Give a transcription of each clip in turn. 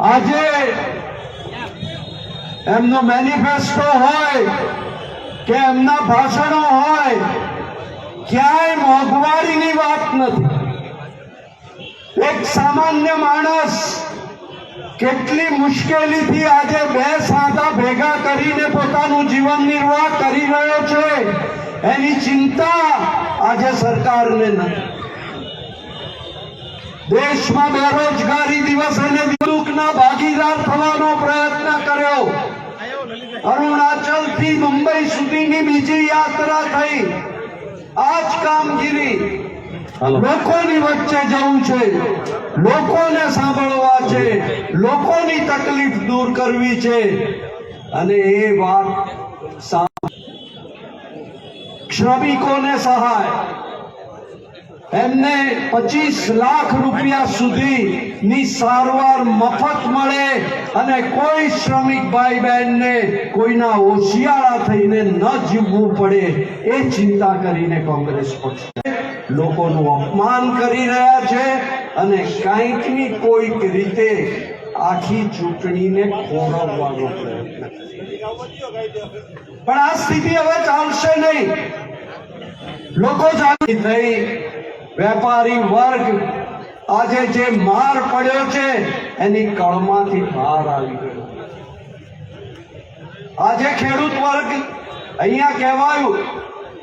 આજે એમનો મેનિફેસ્ટો હોય કે એમના ભાષણો હોય, ક્યાંય મોંઘવારીની વાત નથી. એક સામાન્ય માણસ કેટલી મુશ્કેલીથી આજે બે સાદા ભેગા કરીને પોતાનું જીવન નિર્વાહ કરી રહ્યો છે, એની ચિંતા આજે સરકારને નથી. દેશમાં બેરોજગારી દિવસે ને દુઃખના ભાગીદાર થવાનો પ્રયત્ન કર્યો. અરુણાચલ થી મુંબઈ સુધીની બીજી યાત્રા થઈ. આ જ કામગીરી લોકોની વચ્ચે જવું છે, લોકોને સાંભળવા છે, લોકોની તકલીફ દૂર કરવી છે. અને એ વાત શ્રમિકોને સહાય, એમને 25 લાખ રૂપિયા સુધીની સારવાર મફત મળે અને કોઈ શ્રમિક ભાઈ બહેનને કોઈના હોશિયાળા થઈને ન જીવવું પડે, એ ચિંતા કરીને કોંગ્રેસ પક્ષ લોકોનું અપમાન કરી રહ્યા છે અને કંઈકની કોઈક રીતે આખી ચૂંટણીને ખોરવવાનો પ્રયત્ન. પણ આ સ્થિતિ હવે ચાલશે નહીં. લોકો જાગૃત થઈ, વેપારી વર્ગ આજે જે માર પડ્યો છે એની કળમાંથી બહાર આવી ગયો. આજે ખેડૂત વર્ગ, અહીંયા કહેવાયું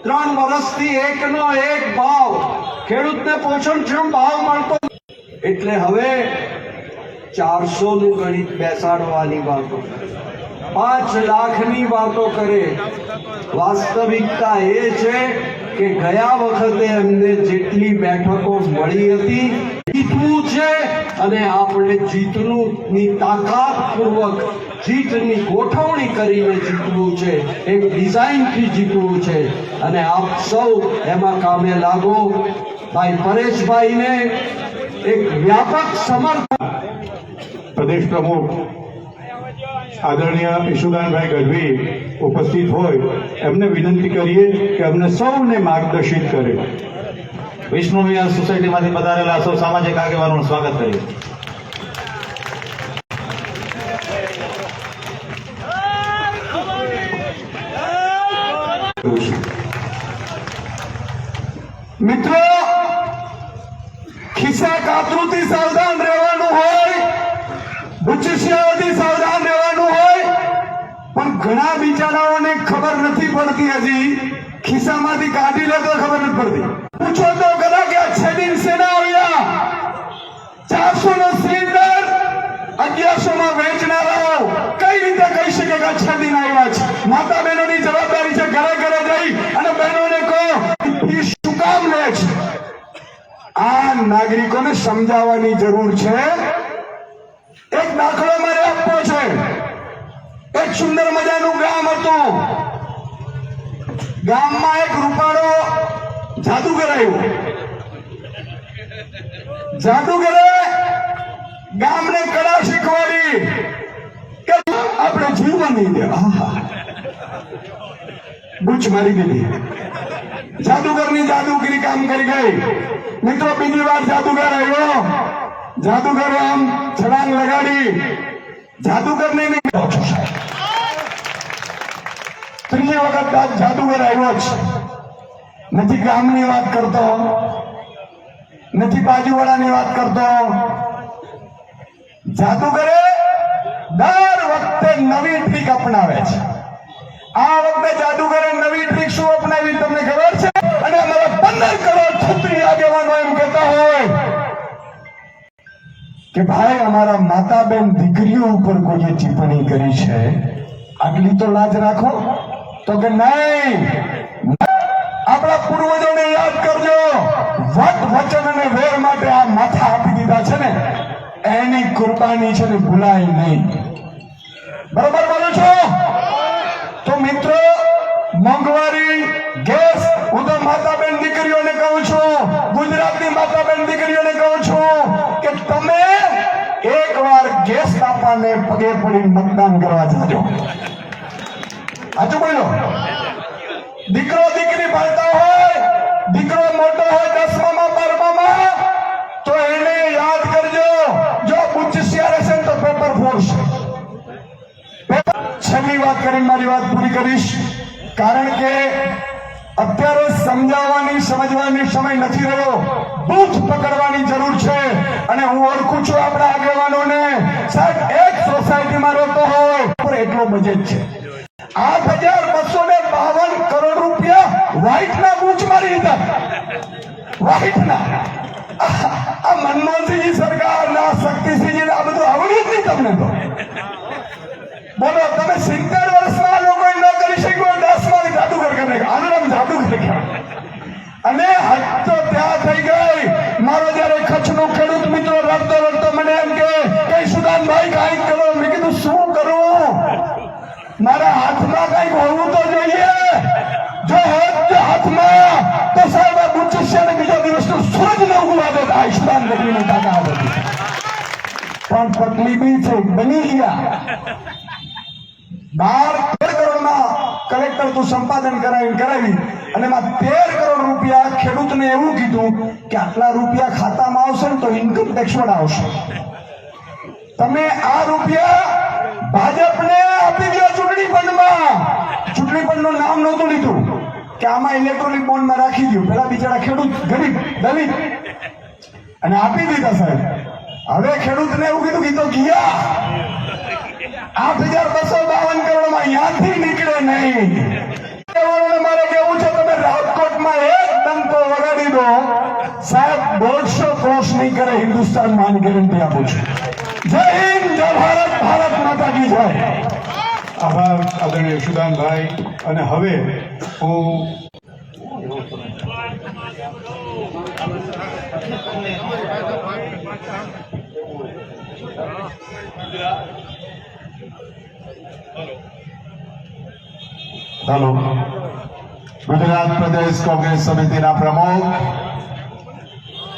3 વર્ષથી એકનો એક ભાવ, ખેડૂતને પોષણક્ષમ ભાવ મળતો, એટલે હવે 400 નું ગણિત બેસાડવાની વાતો, 5 લાખની વાતો કરે. વાસ્તવિકતા એ છે કે ગયા વખતે એમને જેટલી બેઠકો મળી હતી જીતવું છે, અને આપણે જીતની તાકાતપૂર્વક જીતની ગોઠવણી કરીને જીતવું છે, એક ડિઝાઇનથી જીતવું છે. અને આપ સૌ એમાં કામે લાગો. ભાઈ પરેશભાઈને એક વ્યાપક સમર્થન. પ્રદેશ પ્રમુખ આદરણીય ઈશુદાનભાઈ ગઢવી ઉપસ્થિત હોય, એમને વિનંતી કરીએ કે અમને સૌને માર્ગદર્શિત કરે. વિષ્ણુ વિહાર સોસાયટીમાંથી પધારેલા સૌ સામાજિક આગેવાનોનું સ્વાગત કરીએ. મિત્રો, ખિસ્સા કાતરુથી સાવધાન રહેવાનું હોય, બુચિસિયાઓથી સાવધાન રહેવાનું હોય. પણ ઘણા બિચારાઓને ખબર નથી પડતી, હજી ખિસ્સામાંથી કાઢી લે તો ખબર નથી પડતી. પૂછો તો ખરા કે અચ્છેદીન સેના આવ્યા, 400 નો સિલિન્ડર 1100 માં વેચનારાઓ કઈ રીતે કહી શકે કે અચ્છેદીન આવ્યા છે? માતા બહેનોની જવાબદારી છે ઘરે ઘરે જઈ અને બહેનોને કહો શું કામ લે છે. આ નાગરિકોને સમજાવવાની જરૂર છે. એક દાખલો મારે આપવો છે. એક સુંદર મજાનું ગામ હતું. ગામમાં એક રૂપાળો જાદુગર આવ્યો. જાદુગરે ગામને કળા શીખવાડી કે આપણે જીવવા નહીં દે. બુચ મારી દીધી. જાદુગરની જાદુગીરી કામ કરી ગઈ. મિત્રો, બીજી વાર જાદુગર આવ્યો. જાદુગરે આમ છલાંગ લગાડી. જાદુગરને ત્રીજી વખત જાદુગર આવ્યો છે. નથી ગામની વાત કરતો, નથી બાજુવાળાની વાત કરતો. જાદુગરે દર વખતે નવી ટ્રીક અપનાવે છે. આ વખતે જાદુગરે નવી ટ્રીક શું અપનાવી તમને ખબર છે? અને અમારા 15 કરોડ ક્ષત્રિય આગેવાનો એમ કહેતા હોય કે ભાઈ, અમારા માતા બેન દીકરીઓ ઉપર કોઈ ટિપ્પણી કરી છે, આટલી તો લાજ રાખો. તો કે નહીં, આપણા પૂર્વજોને યાદ કરજો. વટ વચન અને વેર માટે આ માથા આપી દીધા છે ને, એની કુરબાની છે ને ભૂલાય નહીં. બરોબર બોલું છો? તો મિત્રો, મોંઘવારી, ગેસ, હું તો માતા બેન દીકરીઓને કહું છું, ગુજરાતની માતા બેન દીકરીઓને કહું છું કે તમે એકવાર ગેસ કાપાને પગે પડી મતદાન કરવા જાજો. સાચું બોલો? દીકરો દીકરી ભણતા હોય, દીકરો મોટો હોય 10માં 12માં, તો એને યાદ કરજો, જો બુચિસિયા રહેશે તો પેપર વાત કરીને મારી વાત પૂરી કરીશ, કારણ કે અત્યારે સમજાવવાની સમજવાની સમય નથી રહ્યો, બૂથ પકડવાની જરૂર છે. અને હું ઓળખું છું આપણા આગેવાનોને, સાહેબ એક સોસાયટીમાં રહેતો હોય પણ એટલો બજેટ છે, 8,252 કરોડ રૂપિયા વ્હાઇટના બૂચ મારી લીધા, વ્હાઇટના. આ મનમોહનસિંહજી સરકાર ના શક્તિસિંહજી આ બધું આવડ્યું જ નહીં તમને તો. બોલો તમે 70 વર્ષના લોકો ન કરી શક્યો, 10 માં જાદુગર કરી આનું નામ જાદુગર કહેવાય. અને હદ તો ત્યાં થઈ ગઈ. મારો જયારે કચ્છનો ખેડૂત મિત્રો રડતો રડતો મને એમ કે સુદાનભાઈ કાંઈક કરો. મેં કીધું શું કરું, મારા હાથમાં કંઈક હોવું તો જોઈએ. જો હોત હાથમાં તો સાહેબ આ બુચિસ્યાને બીજા દિવસનું સૂરજ ન ઉગવા દે. આયુષ્માન ગઢવીની તાકાત હતી, પણ તકલીફી છે બની ગયા. 12 કરોડના કલેક્ટર તું સંપાદન કરાવી અને એમાં 13 કરોડ રૂપિયા ખેડૂતને એવું કીધું કે આટલા રૂપિયા ખાતામાં આવશે ને તો ઇન્કમ ટેક્સ વડા આવશે. તમે આ રૂપિયા ભાજપને આપી દો ચૂંટણી પંચમાં. ચૂંટણી પંચનું નામ નહોતું લીધું કે આમાં ઇલેક્ટ્રોનિક બોન્ડમાં રાખી દો. પેલા બિચારા ખેડૂત ગરીબ દલિત અને આપી દીધા સાહેબ. હવે ખેડૂતને એવું કીધું કે તો ગયા 8,252 કરોડમાં અહીંયાથી નીકળે નહીં. મારે કેવું છે, તમે રાજકોટમાં એક ડંકો વગાડી દો સાહેબ, 150 ક્રોસ નહીં કરે હિન્દુસ્તાન માં ગેરંટી આપું છું. જય હિન્દ, જય ભારત, ભારત માતા કી જય. આભાર આદરણીય યશુદાનભાઈ. અને હવે હું હેલો, ગુજરાત પ્રદેશ કોંગ્રેસ સમિતિના પ્રમુખ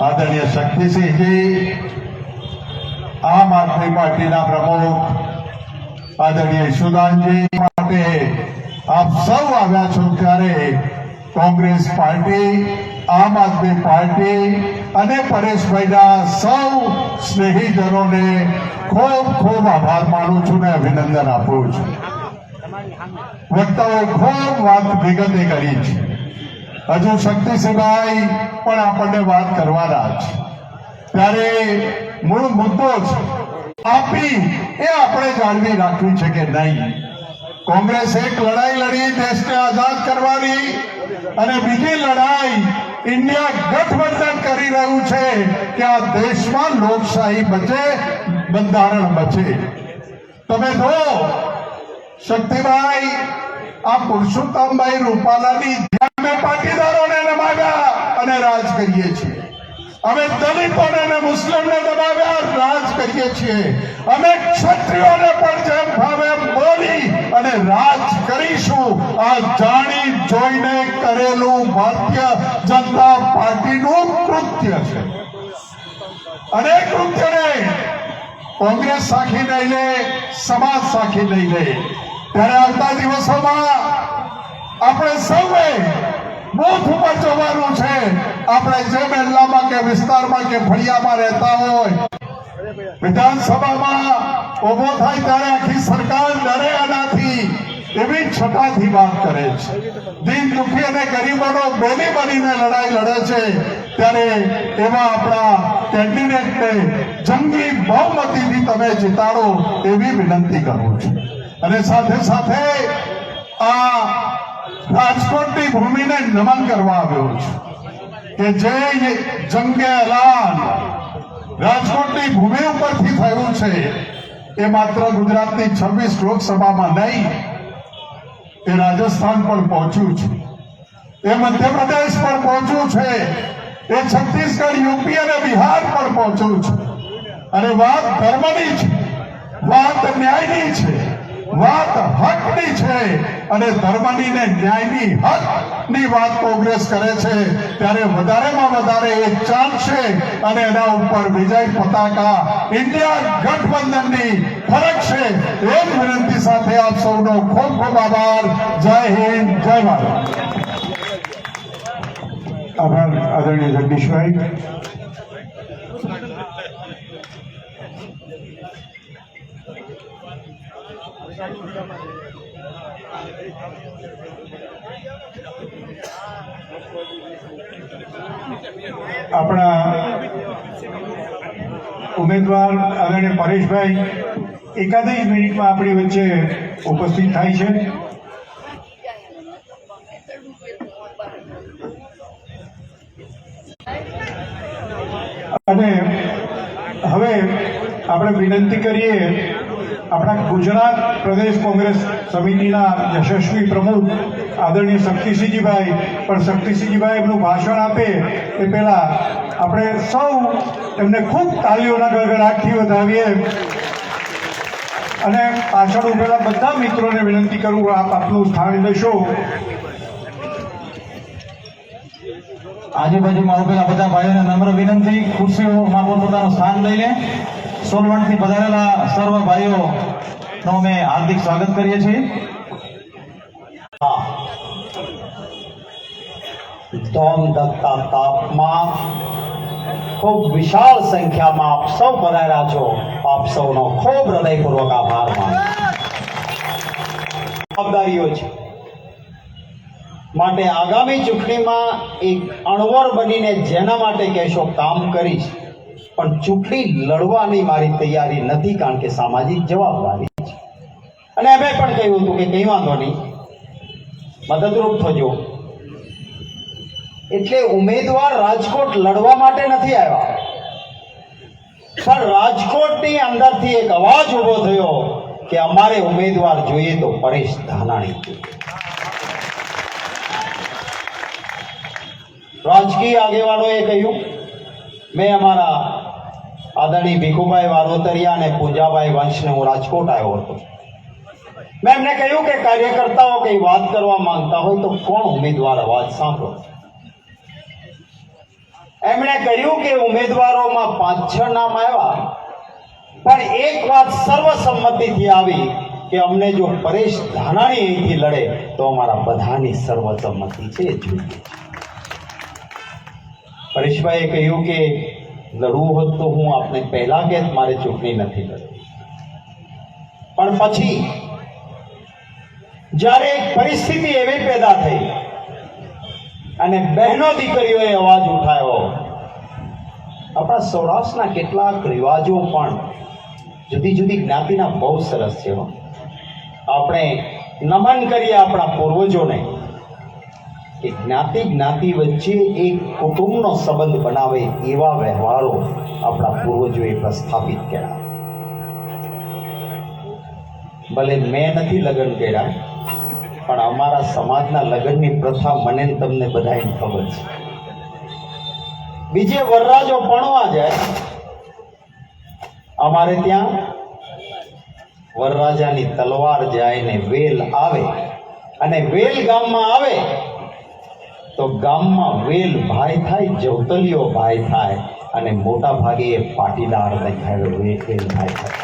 આદરણીય શક્તિસિંહજી, આમ આદમી પાર્ટીના પ્રમુખ આદરણીય યશુદાનજી માટે આપ સૌ આવ્યા છો ત્યારે કોંગ્રેસ પાર્ટી, આમ આદમી પાર્ટી અને પરેશભાઈના સૌ સ્નેહીજનોને ખૂબ ખૂબ આભાર માનું છું ને અભિનંદન આપું છું. વક્તાઓએ ખૂબ વાત વિગતે કરી છે. હજુ શક્તિસિંહભાઈ પણ આપણને વાત કરવાના છે, ત્યારે મૂળ મુદ્દો છે આપી એ આપણે જાળવી રાખવી છે કે નહીં. કોંગ્રેસ એક લડાઈ લડી દેશને આઝાદ કરવાની, અને બીજી લડાઈ ઇન્ડિયા ગઠબંધન કરી રહ્યું છે કે આ દેશમાં લોકશાહી બચે, બંધારણ બચે. તમે જો શક્તિભાઈ, આ પુરુષોત્તમભાઈ રૂપાલાની અમે પાટીદારોને નમાવ્યા અને રાજ કરીએ છીએ. અમે દલિતોને અને મુસ્લિમને દબાવ્યા, રાજ કરીએ છીએ. અમે ક્ષત્રિયોને પણ જેમ ભાવે બોલી અને રાજ કરીશું. આ જાણી જોઈને કરેલું ભારતીય જનતા પાર્ટીનું કૃત્ય છે. અને કૃત્યને કોંગ્રેસ સાખી નહીં લે, સમાજ સાખી નહીં લે. ત્યારે આવતા દિવસોમાં આપણે સૌએ બૂથ ઉપર જવાનું છે. આપણે જે મહેલામાં કે વિસ્તારમાં કે ફળિયામાં રહેતા હોય, વિધાનસભામાં ઉભો થાય ત્યારે આખી સરકાર ડરે આનાથી, એવી છટાથી વાત કરે છે. દિન દુખી અને ગરીબોનો બેની બનીને લડાઈ લડે છે. ત્યારે એવા આપણા કેન્ડિડેટને જંગી બહુમતીથી તમે જીતાડો એવી વિનંતી કરું છું. અને સાથે સાથે આ રાજકોટની ભૂમિને નમન કરવા આવ્યો છું કે જે જંગે એલાન રાજકોટની ભૂમિ ઉપરથી થયું છે એ માત્ર ગુજરાતની 26 લોકસભામાં નહીં, એ રાજસ્થાન પણ પહોંચ્યું છે, એ મધ્યપ્રદેશ પણ પહોંચ્યું છે, એ છત્તીસગઢ, યુપી અને બિહાર પણ પહોંચ્યું છે. અને વાત ધર્મની છે, વાત ન્યાયની છે, વાત હકની છે. અને ધર્મની ને ન્યાયની હકની વાત કોંગ્રેસ કરે છે ત્યારે વધારેમાં વધારે એ ચાલશે. અને એના ઉપર વિજય પતાકા ઇન્ડિયા ગઠબંધનની ફરકશે. એ જ વિનંતી સાથે આપ સૌનો ખૂબ ખૂબ આભાર. જય હિન્દ, જય ભારત. આભાર આદરણીય જગદીશભાઈ. આપણા ઉમેદવાર આદરણીય પરેશભાઈ એકાદ જ મિનિટમાં આપણી વચ્ચે ઉપસ્થિત થાય છે. અને હવે આપણે વિનંતી કરીએ આપણા ગુજરાત પ્રદેશ કોંગ્રેસ સમિતિના યશસ્વી પ્રમુખ આદરણીય શક્તિસિંહજીભાઈ, પણ શક્તિસિંહજીભાઈ એમનું ભાષણ આપે એ પહેલા આપણે સૌ એમને ખૂબ તાળીઓના ગડગડાટથી વધાવીએ. અને પાછળ ઉભેલા બધા મિત્રોને વિનંતી કરું, આપ આપનું સ્થાન લેશો. આજુબાજુમાં ઉભેલા બધા ભાઈઓને નમ્ર વિનંતી, ખુરશીઓમાં પોતાનું સ્થાન લઈ લે. સોલવણથી પધારેલા સર્વ ભાઈઓનું અમે હાર્દિક સ્વાગત કરીએ છીએ. ધોમધકતા તાપમાં ખૂબ વિશાળ સંખ્યામાં આપ સૌ પધાર્યા છો. આપ સૌનો ખૂબ હૃદયપૂર્વક આભાર માનું. જવાબદારીઓ છે માટે આગામી ચૂંટણીમાં એક અણવર બનીને જેના માટે કહેશો કામ કરીશ, પણ ચૂંટણી લડવાની મારી તૈયારી નથી, કારણ કે સામાજિક જવાબદારી છે. અને અમે પણ કહ્યું હતું કે કંઈ વાંધો નહીં, મદદરૂપ થજો. એટલે ઉમેદવાર રાજકોટ લડવા માટે નથી આવ્યા, પણ રાજકોટની અંદરથી એક અવાજ ઉભો થયો કે અમારે ઉમેદવાર જોઈએ તો પરેશ ધાનાણી જોઈએ. રાજકીય આગેવાનોએ કહ્યું, મેં અમારા આદરણીય ભીખુભાઈ વારોતરિયા અને પૂજાભાઈ વંશને હું રાજકોટ આવ્યો હતો. મેં એમને કહ્યું કે કાર્યકર્તાઓ કઈ વાત કરવા માંગતા હોય તો કોણ ઉમેદવાર અવાજ સાંભળો. એમણે કહ્યું કે ઉમેદવારોમાં 5-6 નામ આવ્યા, પણ એક વાત સર્વસંમતિથી આવી કે અમને જો પરેશ ધાનાણી અહીંથી લડે તો અમારા બધાની સર્વસંમતિ છે જોઈએ. પરેશભાઈએ કહ્યું કે લડવું હોત તો હું આપને પહેલા કે મારે ચૂંટણી નથી લડવી, પણ પછી જ્યારે એક પરિસ્થિતિ એવી પેદા થઈ અને બહેનો દીકરીઓએ અવાજ ઉઠાવ્યો. આપણા સૌરાષ્ટ્રના કેટલાક રિવાજો પણ જુદી જુદી જ્ઞાતિના બહુ સરસ છે. આપણે નમન કરીએ આપણા પૂર્વજોને કે જ્ઞાતિ વચ્ચે એક કુટુંબનો સંબંધ બનાવે એવા વ્યવહારો આપણા પૂર્વજોએ પ્રસ્થાપિત કર્યા. ભલે મેં નથી લગ્ન કર્યા, પણ અમારા સમાજના લગ્નની પ્રથા મને ને તમને બધાને ખબર છે. બીજે વરરાજો પણવા જાય, અમારે ત્યાં વરરાજાની તલવાર જાય ને વેલ આવે, અને વેલ ગામમાં આવે તો ગામમાં વેલ ભાઈ થાય, જવતલીઓ ભાઈ થાય, અને મોટા ભાગે એ પાટીદાર દેખાય વેલ ભાઈ થાય.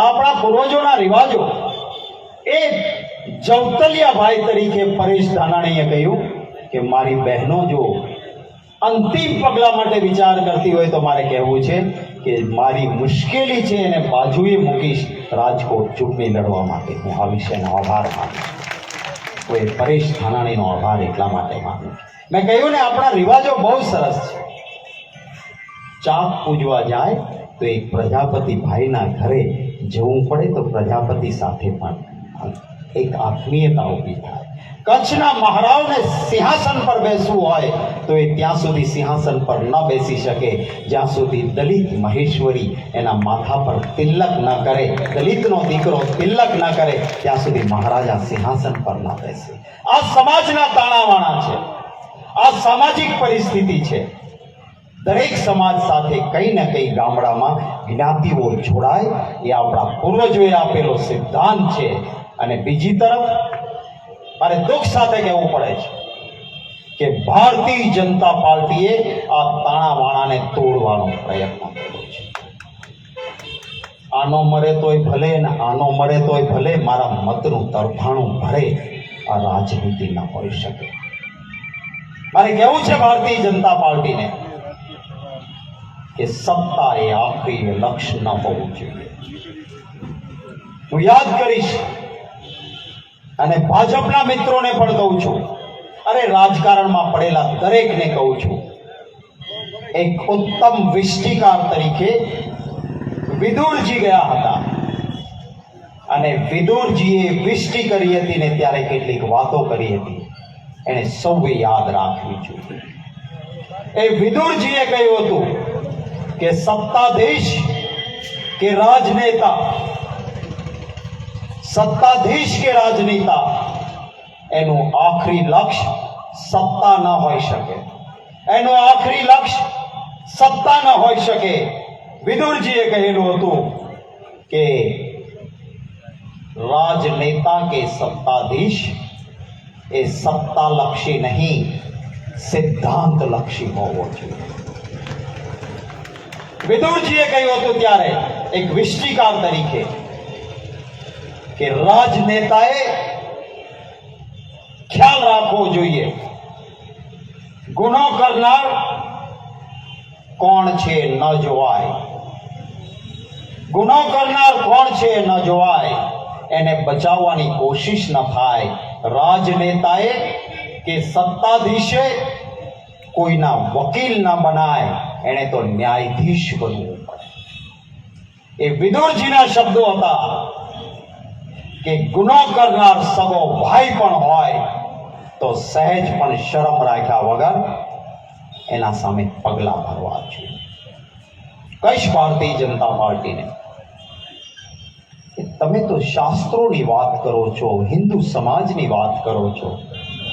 આપણા પૂર્વજોના રિવાજો એ જવતલિયા ભાઈ તરીકે પરેશ ધાનાણીએ કહ્યું કે મારી બહેનો જો અંતિમ પગલા માટે વિચાર કરતી હોય તો મારે કહેવું છે કે મારી મુશ્કેલી છે એને બાજુએ મૂકીશ રાજકોટ ચૂંટણી લડવા માટે. હું આ વિષયનો આભાર માનું. કોઈ પરેશ ધાનાણીનો આભાર એટલા માટે માનું. મેં કહ્યું ને આપણા રિવાજો બહુ સરસ છે. ચાક પૂજવા જાય તો એક પ્રજાપતિ ભાઈના ઘરે જવું પડે તો પ્રજાપતિ સાથે પણ એક આત્મીયતા ઊભી થાય. કચ્છના મહારાવને સિંહાસન પર બેસવું હોય તો એ ત્યાં સુધી સિંહાસન પર ન બેસી શકે જ્યાં સુધી દલિત મહેશ્વરી એના માથા પર તિલક ન કરે, દલિતનો દીકરો તિલક ન કરે ત્યાં સુધી મહારાજા સિંહાસન પર ન બેસે. આ સમાજના તાણાવાણા છે, આ સામાજિક પરિસ્થિતિ છે. દરેક સમાજ સાથે કંઈ ને કંઈ ગામડામાં જ્ઞાતિઓ જોડાય એ આપણા પૂર્વજોએ આપેલો સિદ્ધાંત છે. અને બીજી તરફ મારે દુઃખ સાથે કહેવું પડે છે કે ભારતીય જનતા પાર્ટીએ આ તાણાવાણાને તોડવાનો પ્રયત્ન કર્યો છે. આનો મરે તોય ભલે ને આનો મરે તોય ભલે, મારા મતનું તરફાણું ભરે આ રાજનીતિ ન હોઈ શકે. મારે કહેવું છે ભારતીય જનતા પાર્ટીને કે સત્તા એ આખરી લક્ષ્ય ન હોવું જોઈએ. હું યાદ કરીશ અને ભાજપના મિત્રોને પણ કહું છું, અરે રાજકારણમાં પડેલા દરેકને કહું છું, એક ઉત્તમ વિષ્ટિકાર તરીકે વિદુરજી ગયા હતા અને વિદુરજીએ વિષ્ટિ કરી હતી ને ત્યારે કેટલીક વાતો કરી હતી, એને સૌએ યાદ રાખવી જોઈએ. એ વિદુરજીએ કહ્યું હતું કે સત્તાધીશ કે રાજનેતા, સત્તાધીશ કે રાજનેતા, એનું આખરી લક્ષ્ય સત્તા ન હોઈ શકે, એનું આખરી લક્ષ્ય સત્તા ન હોઈ શકે. વિદુરજીએ કહેલું હતું કે રાજનેતા કે સત્તાધીશ એ સત્તાલક્ષી નહીં, સિદ્ધાંતલક્ષી હોવો જોઈએ. વિદુરજીએ કહ્યું હતું ત્યારે એક વિષ્ટિકાર તરીકે કે રાજનેતાએ ખ્યાલ રાખવો જોઈએ ગુનો કરનાર કોણ છે ન જોવાય, ગુનો કરનાર કોણ છે ન જોવાય, એને બચાવવાની કોશિશ ન થાય. રાજનેતાએ કે સત્તાધીશે કોઈના વકીલ ન બનાય, એને તો ન્યાયાધીશ બનવું પડે. એ વિદુરજીના શબ્દો હતા કે ગુનો કરનાર સગો ભાઈ પણ હોય તો સહેજ પણ શરમ રાખ્યા વગર એના સામે પગલા ભરવા જોઈએ. કહીશ ભારતીય જનતા પાર્ટીને કે તમે તો શાસ્ત્રોની વાત કરો છો, હિન્દુ સમાજની વાત કરો છો,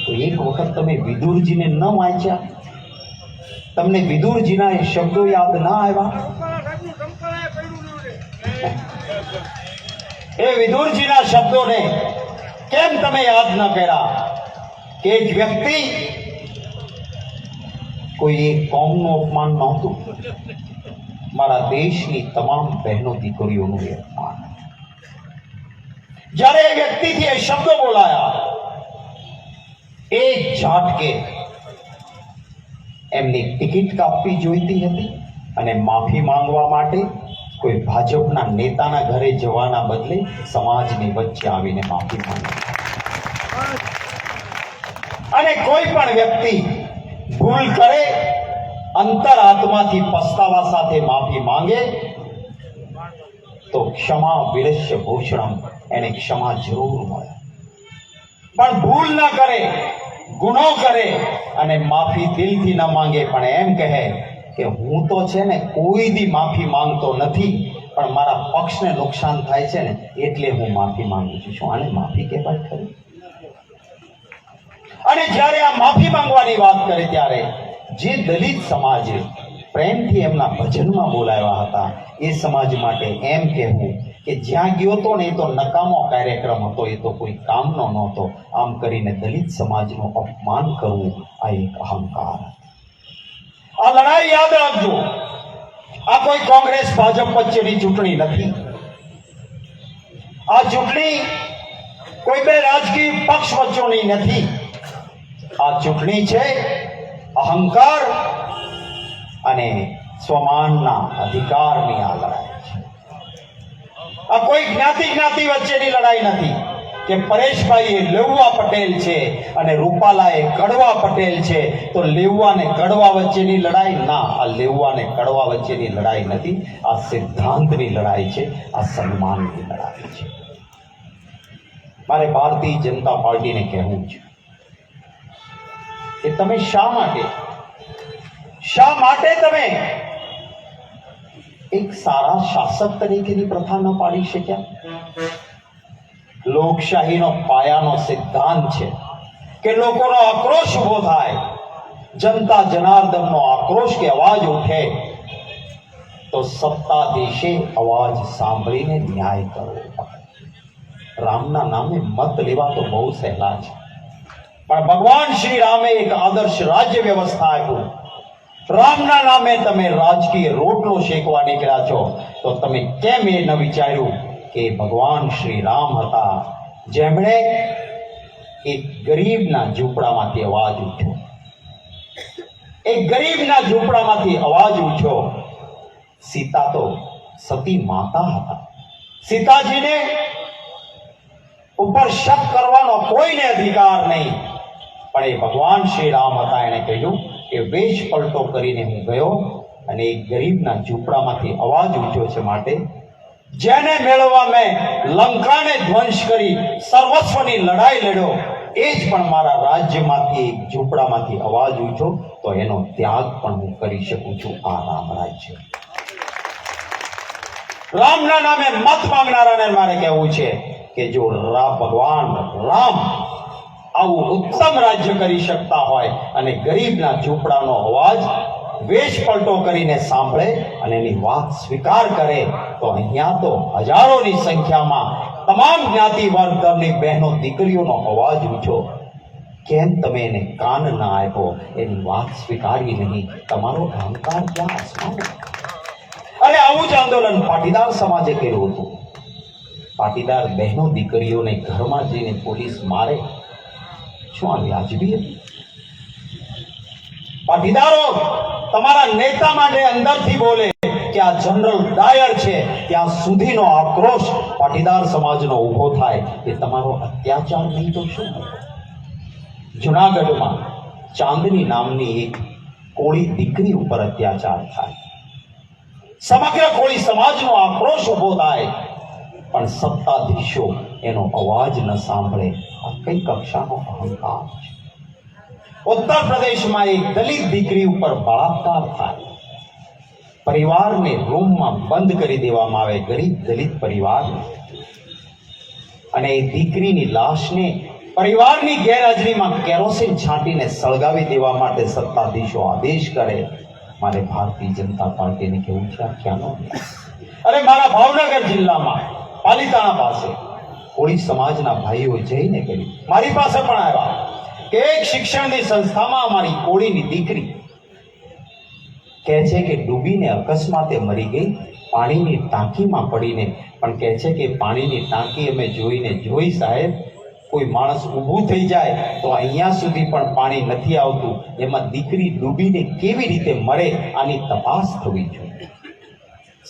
તો એક વખત તમે વિદુરજીને ન વાંચ્યા? તમને વિદુરજીના એ શબ્દો યાદ ના આવ્યા? એ વિદુરજીના શબ્દોને કેમ તમે યાદ ન કર્યા કે એક વ્યક્તિ કોઈ એક કોમનું અપમાન નહોતું, મારા દેશની તમામ બહેનો દીકરીઓનું એ અપમાન. જ્યારે એ વ્યક્તિથી એ શબ્દો બોલાયા, એક ઝાટકે એમની ટિકિટ કાપવી જોઈતી હતી અને માફી માંગવા માટે કોઈ ભાજપના નેતાના ઘરે જવાના બદલે સમાજની વચ્ચે આવીને માફી માંગી. અને કોઈ પણ વ્યક્તિ ભૂલ કરે, અંતરાત્માથી પસ્તાવા સાથે માફી માંગે તો ક્ષમા વિરસ્ય ભૂષણમ, એને ક્ષમા જરૂર મળે. પણ ભૂલ ન કરે, ગુનો કરે અને માફી દિલથી ન માંગે, પણ એમ કહે કે હું તો છે ને કોઈ દી માફી માંગતો નથી, પણ મારા પક્ષને નુકસાન થાય છે ને એટલે હું માફી માંગુ છું. શું આને માફી કહેવાય ખરી? અને જ્યારે આ માફી માંગવાની વાત કરે ત્યારે જે દલિત સમાજે પ્રેમથી એમના ભજનમાં બોલાવ્યા હતા, એ સમાજ માટે એમ કહેવું કે જ્યાં ગયો તો ને એ તો નકામો કાર્યક્રમ હતો, એ તો કોઈ કામનો નહોતો, આમ કરીને દલિત સમાજનું અપમાન કરવું આ એક અહંકાર. આ લડાઈ યાદ રાખજો, આ કોઈ કોંગ્રેસ ભાજપ વચ્ચેની ચૂંટણી નથી. આ ચૂંટણી કોઈ બે રાજકીય પક્ષ વચ્ચેની નથી. આ ચૂંટણી છે અહંકાર અને સ્વમાનના અધિકારની આ લડાઈ છે. આ કોઈ જ્ઞાતિ વચ્ચેની લડાઈ નથી કે પરેશભાઈ એ લેઉવા પટેલ છે અને રૂપાલા એ કડવા પટેલ છે તો લેઉવા ને કડવા વચ્ચેની લડાઈ ના. આ લેઉવા ને કડવા વચ્ચેની લડાઈ નથી, આ સિદ્ધાંતની લડાઈ છે, આ સન્માનની લડાઈ છે. મારે ભારતીય જનતા પાર્ટીને કહેવું છે કે તમે શા માટે તમે એક સારા શાસક તરીકેની પ્રથા ન પાડી શક્યા? લોકશાહીનો પાયાનો સિદ્ધાંત છે કે લોકોનો આક્રોશ ઉભો થાય, જનતા જનાર્દનનો આક્રોશ કે અવાજ ઉઠે તો સત્તાધીશે અવાજ સાંભળીને ન્યાય કરવો પડે. રામના નામે મત લેવા તો બહુ સહેલા છે, પણ ભગવાન શ્રી રામે એક આદર્શ રાજ્ય વ્યવસ્થા આપ્યું. રામના નામે તમે રાજકીય રોટલો શેકવા નીકળ્યા છો તો તમે કેમ એ ન વિચાર્યું કે ભગવાન શ્રી રામ હતા જેમણે એક ગરીબના ઝૂંપડામાંથી અવાજ ઉઠ્યો, એક ગરીબના ઝૂંપડામાંથી અવાજ ઉઠ્યો. સીતા તો સતી માતા હતા, સીતાજીને ઉપર શક કરવાનો કોઈને અધિકાર નહીં. પણ એ ભગવાન શ્રી રામ હતા, એણે કહ્યું કે વેશ પલટો કરીને હું ગયો અને એક ગરીબના ઝૂંપડામાંથી અવાજ ઉઠ્યો છે, માટે જેને મેળવવા મેં લંકાને ધ્વંસ કરી સર્વસ્વની લડાઈ લડ્યો, એ જ પણ મારા રાજ્યમાંથી એક ઝૂંપડામાંથી અવાજ ઉઠ્યો, તો એનો ત્યાગ પણ હું કરી શકું છું. આ રામ રાજ્ય. રામના નામે મત માંગનારાને મારે કહેવું છે કે જો ભગવાન રામ આવું ઉત્તમ રાજ્ય કરી શકતા હોય અને ગરીબના ઝૂંપડાનો અવાજ વેશ પલટો કરીને સાંભળે અને એની વાત સ્વીકાર કરે, તો અહીંયા તો હજારોની સંખ્યામાં તમામ જ્ઞાતિ વર્ગ ધર્મની બહેનો દીકરીઓનો અવાજ ઊંચો. કેમ તમે એને કાન ના આપ્યો? એની વાત સ્વીકારી નહીં? તમારો અહંકાર ક્યાં આસમાન? અરે આવું જ આંદોલન પાટીદાર સમાજે કર્યું હતું. પાટીદાર બહેનો દીકરીઓને ઘરમાં જઈને પોલીસ મારે, શું આ વ્યાજબી હતું? પાટીદારો તમારા નેતા માટે અંદરથી બોલે કે આ જનરલ ડાયર છે, ત્યાં સુધીનો આક્રોશ પાટીદાર સમાજનો ઊભો થાય કે તમારો અત્યાચાર નહીં તો શું? જુનાગઢમાં ચાંદની નામની એક કોળી દીકરી ઉપર અત્યાચાર થાય, સમગ્ર કોળી સમાજનો આક્રોશ ઊભો થાય, પણ સત્તાધીશો એનો અવાજ ન સાંભળે. આ કઈ કક્ષાનો અહંકાર છે? ઉત્તર પ્રદેશમાં એક દલિત દીકરી ઉપર બળાત્કાર થાય, પરિવારને રૂમમાં બંધ કરી દેવામાં આવે, ગરીબ દલિત પરિવાર, અને એ દીકરીની લાશને પરિવારની ગેરહાજરીમાં કેરોસીન છાંટીને સળગાવી દેવા માટે સત્તાધીશો આદેશ કરે. મારે ભારતીય જનતા પાર્ટીને કહેવું છે, આ ક્યાંનો? અરે મારા ભાવનગર જિલ્લામાં પાલિતાણા પાસે કોળી સમાજના ભાઈઓ જઈને કહ્યું, મારી પાસે પણ આવ્યા કે એક શિક્ષણની સંસ્થામાં અમારી કોળીની દીકરી કહે છે કે ડૂબીને અકસ્માતે મરી ગઈ, પાણીની ટાંકીમાં પડીને. પણ કહે છે કે પાણીની ટાંકી અમે જોઈ સાહેબ, કોઈ માણસ ઊભું થઈ જાય તો અહીંયા સુધી પણ પાણી નથી આવતું, એમાં દીકરી ડૂબીને કેવી રીતે મરે? આની તપાસ થવી જોઈએ.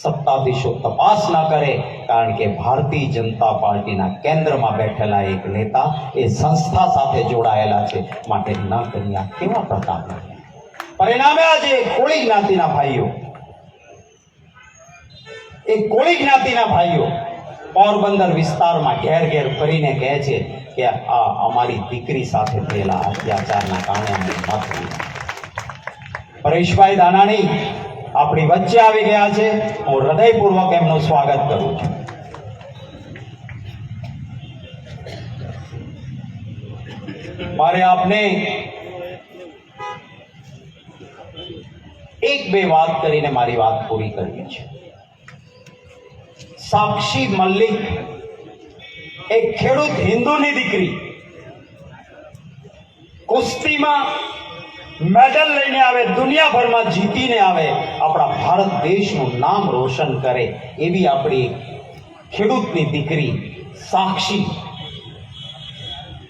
સત્તાધીશો તપાસ ના કરે, કારણ કે ભારતીય જનતા પાર્ટીના કેન્દ્રમાં બેઠેલા એક નેતા એ સંસ્થા સાથે જોડાયેલા છે, માટે ન કરી. આ કેવા પ્રકારના પરિણામે આજે કોળી જ્ઞાતિના ભાઈઓ પોરબંદર વિસ્તારમાં ઘેર ઘેર ફરીને કહે છે કે આ અમારી દીકરી સાથે થયેલા અત્યાચારના કારણે અમે મત આપી. પરેશભાઈ દાનાણી આપણી વચ્ચે આવી ગયા છે, હું હૃદયપૂર્વક એમનું સ્વાગત કરું છું. મારે આપને એક બે વાત કરીને મારી વાત પૂરી કરવી છે. સાક્ષી મલ્લિક એક ખેડૂત હિન્દુની દીકરી, કુસ્તીમાં મેડલ લઈને આવે, દુનિયાભરમાં જીતીને આવે, આપણા ભારત દેશનું નામ રોશન કરે, એવી આપણી ખેડૂતની દીકરી સાક્ષી.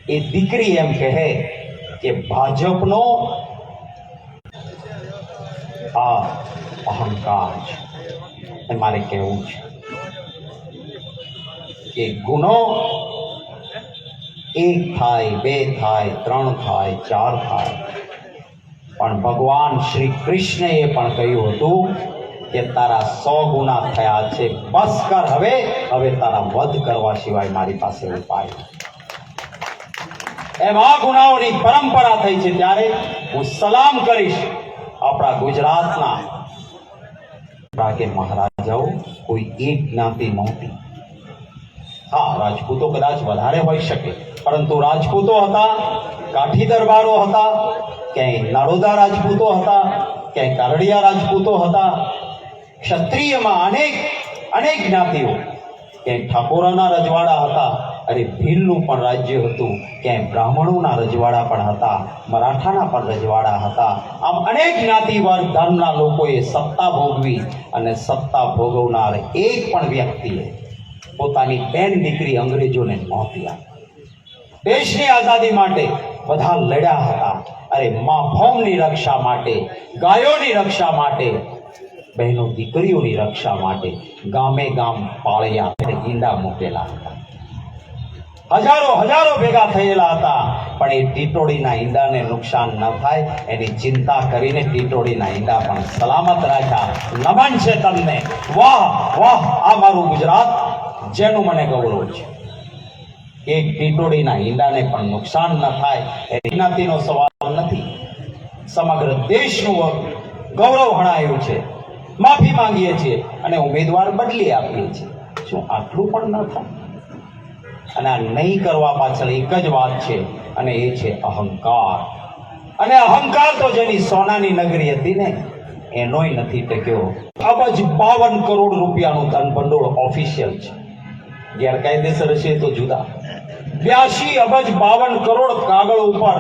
એ દીકરી એમ કહે કે ભાજપનો આ અહંકાર છે. મારે કહેવું છે કે ગુનો એક થાય, બે થાય, ત્રણ થાય, ચાર થાય, પણ ભગવાન શ્રી કૃષ્ણએ પણ કહ્યું હતું કે તારા 100 ગુના થયા છે, બસ કર, હવે તારા વધ કરવા સિવાય મારી પાસે ઉપાય. એમ આ ગુનાઓની પરંપરા થઈ છે. ત્યારે હું સલામ કરીશ આપણા ગુજરાતના કે મહારાજાઓ કોઈ એક જ્ઞાતિ નહોતી. હા, રાજપૂતો કદાચ વધારે હોઈ શકે, પરંતુ રાજપૂતો હતા, કાઠી દરબારો હતા, ક્યાંય નાડોદા રાજપૂતો હતા, ક્યાંય કારડિયા રાજપૂતો હતા, ક્ષત્રિયમાં અનેક જ્ઞાતિઓ, ક્યાંય ઠાકોરોના રજવાડા હતા, અરે ભીલનું પણ રાજ્ય હતું, ક્યાંય બ્રાહ્મણોના રજવાડા પણ હતા, મરાઠાના પણ રજવાડા હતા. આમ અનેક જ્ઞાતિ વર્ગ ધર્મના લોકોએ સત્તા ભોગવી, અને સત્તા ભોગવનાર એક પણ વ્યક્તિએ પોતાની બેન દીકરી અંગ્રેજોને નહોતી આપી. દેશની આઝાદી માટે બધા લડ્યા હતા. અરે મા ભૌમની રક્ષા માટે, ગાયોની રક્ષા માટે, બહેનો દીકરીઓની રક્ષા માટે ગામે ગામ પાળ્યા ઈંડા મૂકેલા હતા. હજારો ભેગા થયેલા હતા, પણ એ ટીટોડીના ઈંડાને નુકસાન ન થાય એની ચિંતા કરીને ટીટોડીના ઈંડા પણ સલામત રાખ્યા. નમન છે તમને. વાહ વાહ, આ મારું ગુજરાત જેનું મને ગૌરવ છે. એક ટીટોડીના ઈંડાને પણ નુકસાન ન થાય એ જ્ઞાતિનો સવાલ નથી, સમગ્ર દેશનું ગૌરવ હણાયું છે. માફી માંગીએ છીએ અને ઉમેદવાર બદલી આપીએ છીએ. શું આટલું પણ ન થાય? અને આ નહીં કરવા પાછળ એક જ વાત છે, અને એ છે અહંકાર. અને અહંકાર તો જેની સોનાની નગરી હતી ને એનોય નથી ટક્યો. અબજ 52 કરોડ રૂપિયાનું ધન ભંડોળ ઓફિશિયલ છે, ગેરકાયદેસર છે તો જુદા. 82 અબજ 52 કરોડ કાગળ ઉપર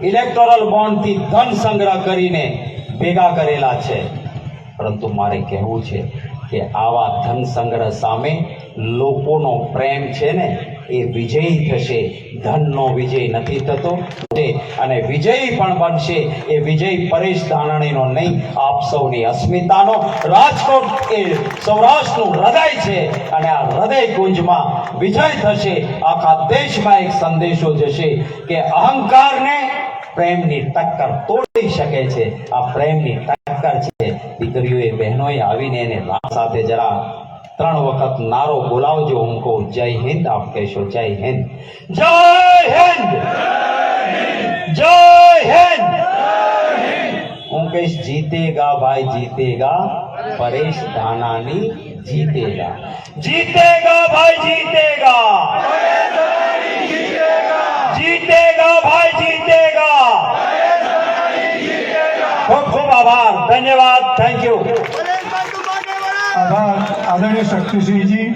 ઇલેક્ટોરલ બોન્ડથી ધન સંગ્રહ કરીને ભેગા કરેલા છે. પરંતુ મારે કહેવું છે કે આવા ધન સંગ્રહ સામે લોકોનો પ્રેમ છે ને એ વિજયી થશે. ધનનો વિજય નથી થતો, અને વિજયી પણ બનશે એ વિજય પરેશ ધાનાણીનો નહીં, આપ સૌની અસ્મિતાનો. રાજકોટ એ સૌરાષ્ટ્રનું હૃદય છે, અને આ હૃદય કુંજમાં વિજય થશે. આખા દેશમાં એક સંદેશો જશે કે અહંકારને પ્રેમની ટક્કર તોડી શકે છે. આ પ્રેમની ટક્કર છે. દીકરીઓએ બહેનોએ આવીને એને સાથે જરા 3 વખત નારો બોલાવજો. હું કહું જય હિન્દ, આપ કહેશો જય હિન્દ. જય હિન્દ, જય હિન્દ. હું કહીશ જીતેગા ભાઈ જીતેગા, પરેશ ધાનાણી જીતેગા. જીતેગા ભાઈ જીતેગા, જીતેગા ભાઈ જીતેગા. ખૂબ ખૂબ આભાર, ધન્યવાદ, થેન્ક યુ. આભાર આદરણીય શક્તિસિંહજી.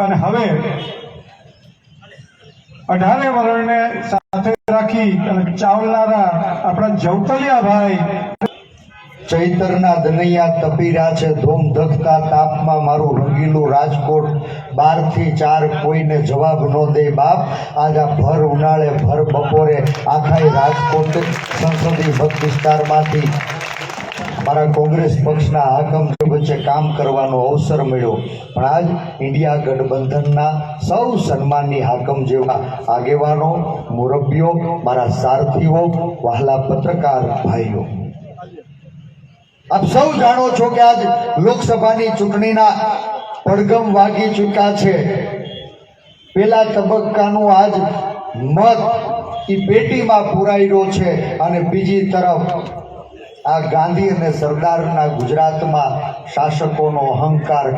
અને હવે 18 વરણને સાથે રાખી અને ચાવલનારા આપણા જવતલિયાભાઈ. ચૈતરના દનૈયા તપી રહ્યા છે ધૂમ ધખતા તાપમાં મારું રંગીલું રાજકોટ. 12 થી 4 કોઈને જવાબ ન દે બાપ. આજ આ ભર ઉનાળે ભર બપોરે આખાય રાજકોટ સંસદીય મત વિસ્તારમાંથી મારા કોંગ્રેસ પક્ષના હાકમ વચ્ચે કામ કરવાનો અવસર મળ્યો. પણ આજ ઇન્ડિયા ગઠબંધનના સૌ સન્માનની હાકમ જેવા આગેવાનો, મુરબ્બીઓ, મારા સારથીઓ, વહાલા પત્રકાર ભાઈઓ, આપ સૌ જાણો છો કે આજ લોકસભાની ચૂંટણીના પડઘમ વાગી ચૂક્યા છે. પહેલા તબક્કાનું આજ મત એ પેટીમાં પુરાઈ રહ્યો છે, અને બીજી તરફ આ ગાંધી અને સરદારના ગુજરાતમાં શાસકોનો અહંકાર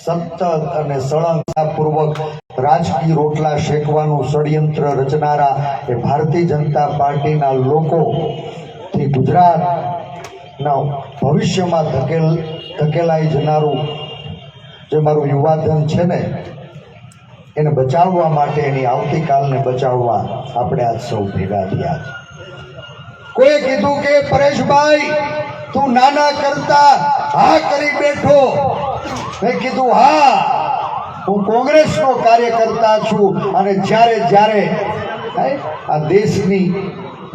સતત અને સળંગતાપૂર્વક રાજકીય રોટલા શેકવાનું ષડયંત્ર રચનારા એ ભારતીય જનતા પાર્ટીના લોકોથી ગુજરાતના ભવિષ્યમાં ધકેલાઈ જનારું જે મારું યુવાધન છે ને એને બચાવવા માટે, એની આવતીકાલને બચાવવા આપણે આજ સૌ ભેગા થયા છે. કોઈ કીધું કે પરેશભાઈ તું નાના કરતા હા કરી બેઠો. મેં કીધું હા, હું કોંગ્રેસનો કાર્યકર્તા છું, અને જ્યારે આ દેશની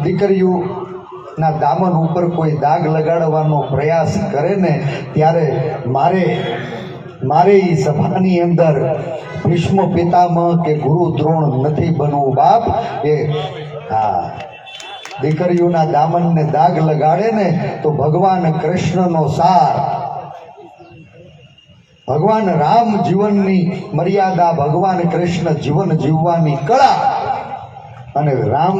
દીકરીઓના દામન ઉપર કોઈ દાગ લગાડવાનો પ્રયાસ કરે ને ત્યારે મારે એ સભાની અંદર ભીષ્મ પિતામહ કે ગુરુ દ્રોણ નથી બનવું બાપ. એ હા, દીકરીઓના દામનને દાગ લગાડે ને તો ભગવાન કૃષ્ણનો સાર, ભગવાન રામ જીવનની મર્યાદા, ભગવાન કૃષ્ણ જીવન જીવવાની કળા, અને રામ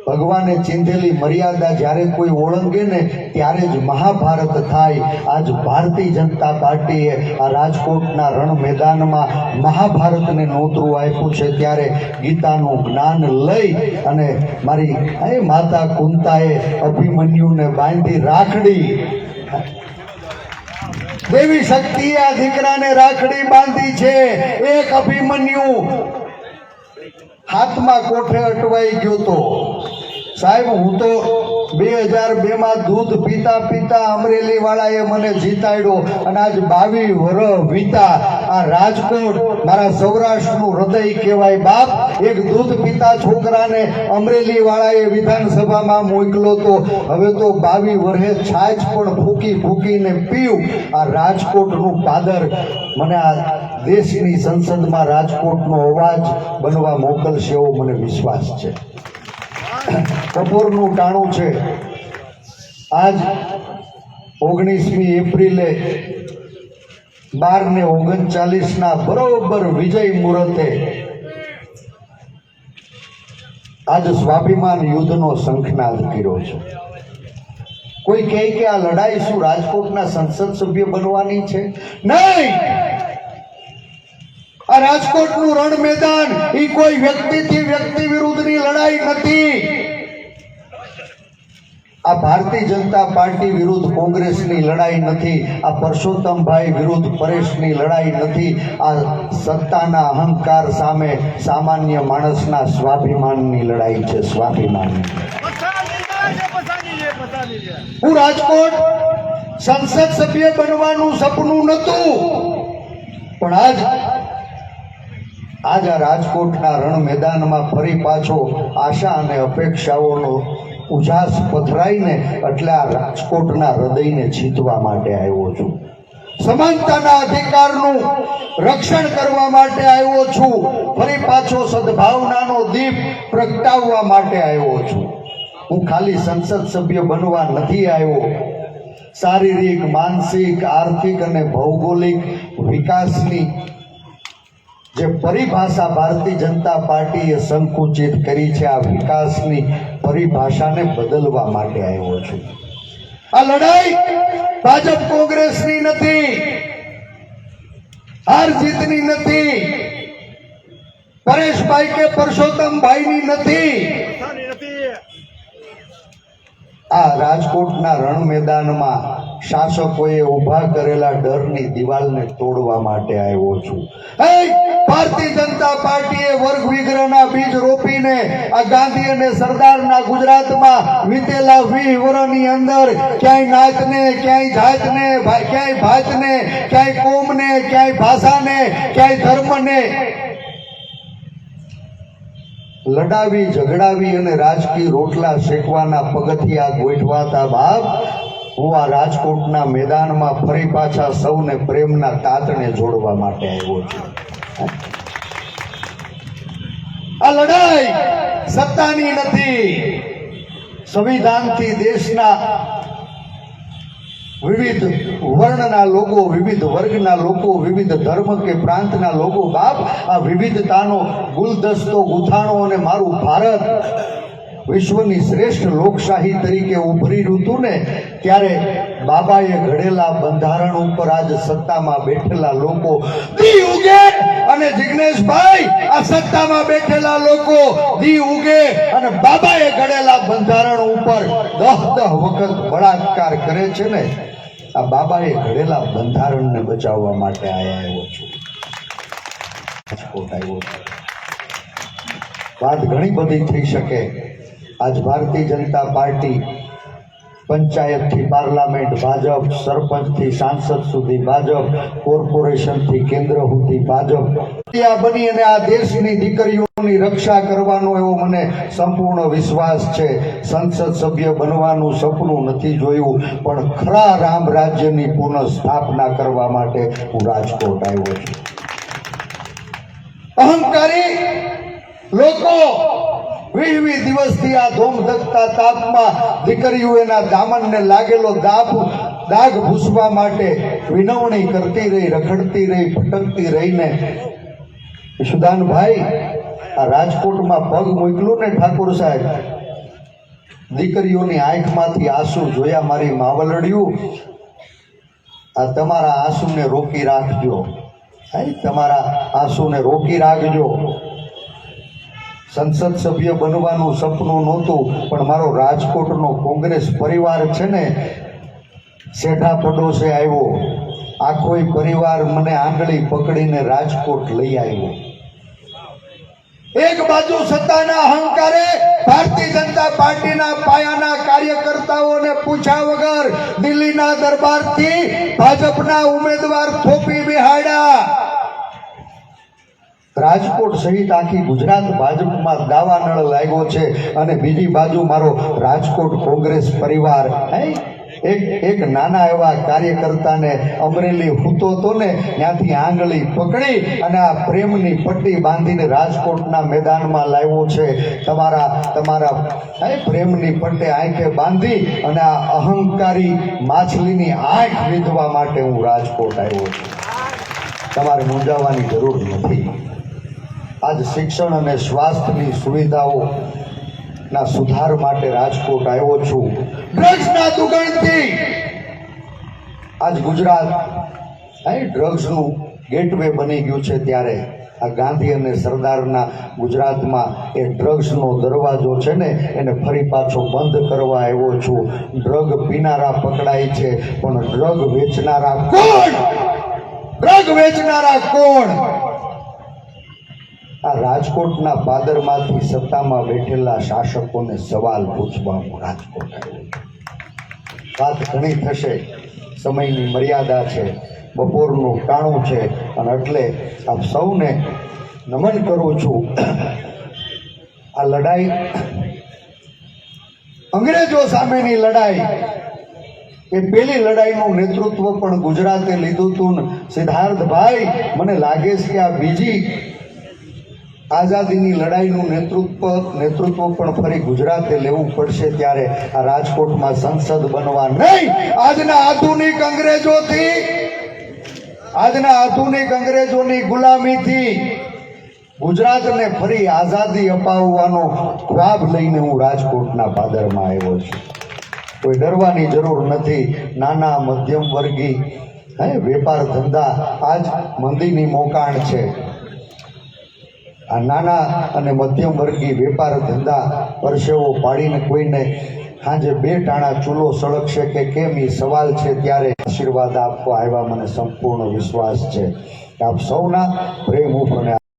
ભગવાને ચીંધેલી મર્યાદા જ્યારે કોઈ ઓળંગે ને ત્યારે જ મહાભારત થાય. આજ ભારતીય જનતા પાર્ટીએ આ રાજકોટના રણ મેદાનમાં મહાભારતને નોતરું આપ્યું છે. ત્યારે ગીતાનું જ્ઞાન લઈ અને મારી માતા કુંતાએ અભિમન્યુને બાંધી રાખડી, દેવી શક્તિએ આ દીકરાને રાખડી બાંધી છે. એક અભિમન્યુ હાથમાં કોઠે અટવાઈ ગયો તો સાહેબ, હું તો 2002 માં દૂધ પીતા પીતા અમરેલી વાળાએ મને જીતાડ્યો અને આજ 22 વર્ષ વીતા આ રાજકોટ મારા સૌરાષ્ટ્રનું હૃદય કહેવાય બાપ. એક દૂધ પીતા છોકરાને અમરેલી વાળાએ વિધાનસભામાં મોકલો તો હવે તો 22 વર્ષે છાછ પણ ફૂકી ફૂકીને પીવું. આ રાજકોટનું પાદર મને આ દેશની સંસદમાં રાજકોટનો અવાજ બનવા મોકલશે એવો મને વિશ્વાસ છે. બપોરનું ટાણું છે. આજ 19મી એપ્રિલે 12:39 બરોબર વિજય મુહૂર્તે આજ સ્વાભિમાન યુદ્ધનો શંખનાદ કર્યો છે. કોઈ કહે કે આ લડાઈ શું રાજકોટના સંસદ સભ્ય બનવાની છે? નહીં. આ રાજકોટનું રણ મેદાન એ કોઈ વ્યક્તિથી વ્યક્તિ વિરુદ્ધની લડાઈ નથી. આ ભારતીય જનતા પાર્ટી વિરુદ્ધ કોંગ્રેસની લડાઈ નથી. આ પરસોત્તમભાઈ વિરુદ્ધ પરેશની લડાઈ નથી. આ સત્તાના અહંકાર સામે સામાન્ય માણસના સ્વાભિમાનની લડાઈ છે. સ્વાભિમાનની. હું રાજકોટ સંસદ સભ્ય બનવાનું સપનું નહોતું, પણ આજ આ રાજકોટના રણ મેદાનમાં ફરી પાછો આશા અને અપેક્ષાઓનો ઉજાસ પથરાઈને એટલે આ રાજકોટના હૃદયને જીતવા માટે આવ્યો છું. સમાનતાના અધિકારનું રક્ષણ કરવા માટે આવ્યો છું. ફરી પાછો સદભાવનાનો દીપ પ્રગટાવવા માટે આવ્યો છું. હું ખાલી સંસદ સભ્ય બનવા નથી આવ્યો. શારીરિક, માનસિક, આર્થિક અને ભૌગોલિક વિકાસની જે પરિભાષા ભારતીય જનતા પાર્ટીએ સંકુચિત કરી છે, આ વિકાસની પરિભાષાને બદલવા માટે આવ્યો છું. આ લડાઈ ભાજપ કોંગ્રેસની નથી, હાર જીતની નથી, પરેશભાઈ કે પરસોત્તમભાઈની નથી. આ રાજકોટના રણ મેદાનમાં શાસકોએ ઊભા કરેલા ડરની દિવાલને તોડવા માટે આવ્યો છું. ભારતીય જનતા પાર્ટીએ વર્ગ વિગ્રહના બીજ રોપીને આ ગાંધી અને સરદારના ગુજરાતમાં વીતેલા 20 વર્ષની અંદર ક્યાંય નાતને, ક્યાંય જાતને, ક્યાંય ભાતને, ક્યાંય કોમને, ક્યાંય ભાષાને, ક્યાંય ધર્મને લડાવી, ઝઘડાવી અને રાજકીય રોટલા શેકવાના પગથિયા ગોઠવાતા બાપ, હું આ રાજકોટના મેદાનમાં ફરી પાછા સૌને પ્રેમના તાતણે જોડવા માટે આવ્યો છું. આ લડાઈ સત્તાની નથી, સંવિધાનથી દેશના વિવિધ વર્ણના લોકો, વિવિધ વર્ગના લોકો, વિવિધ ધર્મ કે પ્રાંતના લોકો બાપ આ વિવિધતાનો ગુલદસ્તો ગુથાણો અને મારું ભારત વિશ્વની શ્રેષ્ઠ લોકશાહી તરીકે ઉભરી હતું ને, ત્યારે બાબાએ ઘડેલા બંધારણ ઉપર આજ સત્તામાં બેઠેલા લોકો દી ઉગે અને જિગ્નેશભાઈ આ સત્તામાં બેઠેલા લોકો દી ઉગે અને બાબાએ ઘડેલા બંધારણ ઉપર 10 વખત બળાત્કાર કરે છે ને, આ બાબાએ ઘડેલા બંધારણને બચાવવા માટે આવ્યો છું. રાજકોટ આવ્યો છું. વાત ઘણી બધી થઈ શકે. આજ ભારતીય જનતા પાર્ટી પંચાયતથી પાર્લામેન્ટ ભાજપ, સરપંચથી સાંસદ સુધી ભાજપ, કોર્પોરેશનથી કેન્દ્ર સુધી ભાજપ બની અને આ દેશની દીકરીઓની રક્ષા કરવાનો એવો મને સંપૂર્ણ વિશ્વાસ છે. સંસદ સભ્ય બનવાનું સપનું નથી જોયું, પણ ખરા રામ રાજ્યની પુનઃ સ્થાપના કરવા માટે હું રાજકોટ આવ્યો છું. અહંકારી લોકો 20 દિવસથી આ ધોમધકતા તાપમાં દીકરીઓ એના દામનને લાગેલો દાગ ભૂસવા માટે વિનવણી કરતી રહી, રખડતી રહી, ભટકતી રહીને યશુદાનભાઈ આ રાજકોટમાં પગ મોકલું ને ઠાકોર સાહેબ, દીકરીઓની આંખમાંથી આંસુ જોયા મારી માવલડિયું. આ તમારા આંસુને રોકી રાખજો, તમારા આંસુને રોકી રાખજો. સંસદ સભ્ય બનવાનું સપનું નહોતું, પણ મારો રાજકોટનો કોંગ્રેસ પરિવાર છે ને, શેઠા પડોશે આવ્યો, આખોય પરિવાર મને આંગળી પકડીને રાજકોટ લઈ આવ્યો. એક બાજુ સત્તાના અહંકારે ભારતીય જનતા પાર્ટીના પાયાના કાર્યકર્તાઓને પૂછ્યા વગર દિલ્હીના દરબારથી ભાજપના ઉમેદવાર થોપી બિહાડ્યા. રાજકોટ સહિત આખી ગુજરાત ભાજપમાં દાવાનળ લાગ્યો છે અને બીજી બાજુ મારો રાજકોટ કોંગ્રેસ પરિવાર એક નાના એવા કાર્યકર્તાને અમરેલી હૂતો તો ને ત્યાંથી આંગળી પકડી અને આ પ્રેમની પટ્ટી બાંધીને રાજકોટના મેદાનમાં લાવ્યો છે. તમારા પ્રેમની પટ્ટી આંખે બાંધી અને આ અહંકારી માછલીની આંખ લીધવા માટે હું રાજકોટ આવ્યો છું. તમારે મૂંઝાવાની જરૂર નથી. આજ શિક્ષણ અને સ્વાસ્થ્યની સુવિધાઓ ના સુધાર માટે રાજકોટ આવ્યો છું. ડ્રગ્સના દુકાનથી આજ ગુજરાત ડ્રગ્સનું ગેટવે બની ગયું છે. ત્યારે આ ગાંધી અને સરદારના ગુજરાતમાં એ ડ્રગ્સનો દરવાજો છે ને એને ફરી પાછો બંધ કરવા આવ્યો છું. ડ્રગ પીનારા પકડાય છે પણ ડ્રગ વેચનારા કોણ? ડ્રગ વેચનારા કોણ? આ રાજકોટના પાદરમાંથી સત્તામાં બેઠેલા શાસકોને સવાલ પૂછવા હું રાજકોટ આવ્યો. વાત ઘણી થશે, સમયની મર્યાદા છે, બપોરનું ટાણું છે અને એટલે આપ સૌને નમન કરું છું. આ લડાઈ અંગ્રેજો સામેની લડાઈ એ પેલી લડાઈનું નેતૃત્વ પણ ગુજરાતે લીધું હતું. સિદ્ધાર્થભાઈ, મને લાગે છે કે આ બીજી આઝાદીની લડાઈનું નેતૃત્વ પણ ફરી ગુજરાતે લેવું પડશે. ત્યારે આ રાજકોટમાં સંસદ બનવા નહીં, આજના આધુનિક અંગ્રેજોની ગુલામીથી ગુજરાતને ફરી આઝાદી અપાવવાનો ખ્વાબ લઈને હું રાજકોટના પાદરમાં આવ્યો છું. કોઈ ડરવાની જરૂર નથી. નાના મધ્યમ વર્ગી વેપાર ધંધા આજ મંદીની મોકાણ છે. આ નાના અને મધ્યમ વર્ગી વેપાર ધંધા પરસેવો પાડીને કોઈને સાંજે 2 ટાણા ચૂલો સળગશે કે કેમ એ સવાલ છે. ત્યારે આશીર્વાદ આપવા આવ્યા મને સંપૂર્ણ વિશ્વાસ છે કે આપ સૌના પ્રેમ ઉપર